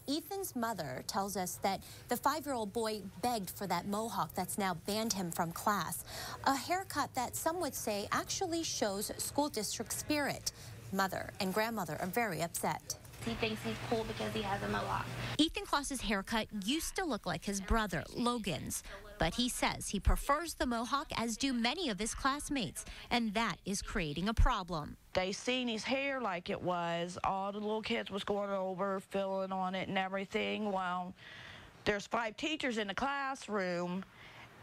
Ethan's mother tells us that the 5-year-old boy begged for that mohawk that's now banned him from class. A haircut that some would say actually shows school district spirit. Mother and grandmother are very upset. He thinks he's cool because he has a mohawk. Ethan Clos's haircut used to look like his brother, Logan's, but he says he prefers the mohawk, as do many of his classmates, and that is creating a problem. They seen his hair like it was. All the little kids was going over, filling on it and everything. Well, there's 5 teachers in the classroom,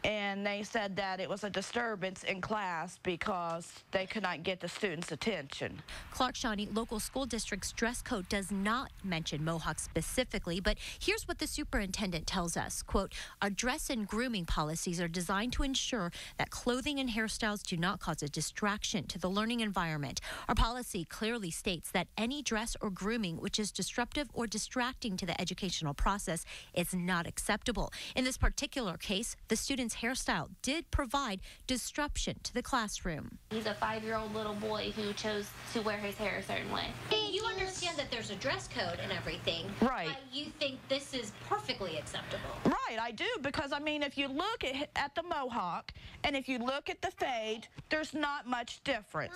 and they said that it was a disturbance in class because they could not get the students' attention. Clark-Shawnee Local School District's dress code does not mention mohawks specifically, but here's what the superintendent tells us. Quote, our dress and grooming policies are designed to ensure that clothing and hairstyles do not cause a distraction to the learning environment. Our policy clearly states that any dress or grooming which is disruptive or distracting to the educational process is not acceptable. In this particular case, the student's hairstyle did provide disruption to the classroom. He's a 5-year-old little boy who chose to wear his hair a certain way. You understand that there's a dress code and everything. Right. You think this is perfectly acceptable. Right, I do, because I mean, if you look at the mohawk and if you look at the fade, there's not much difference.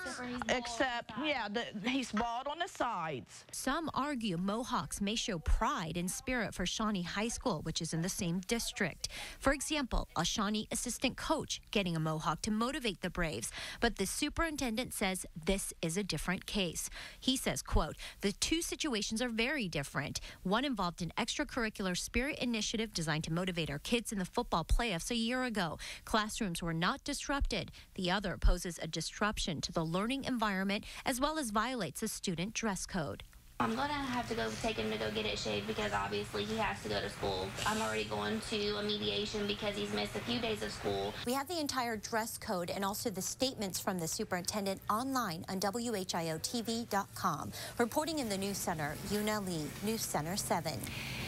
Except, yeah, he's bald on the sides. Some argue mohawks may show pride and spirit for Shawnee High School, which is in the same district. For example, a Shawnee assistant coach getting a mohawk to motivate the Braves. But the superintendent says this is a different case. He says, quote, the two situations are very different. One involved an extracurricular spirit initiative designed to motivate our kids in the football playoffs a year ago. Classrooms were not disrupted. The other poses a disruption to the learning environment as well as violates a student dress code. I'm going to have to go take him to go get it shaved because obviously he has to go to school. I'm already going to a mediation because he's missed a few days of school. We have the entire dress code and also the statements from the superintendent online on WHIOTV.com. Reporting in the News Center, Yuna Lee, News Center 7.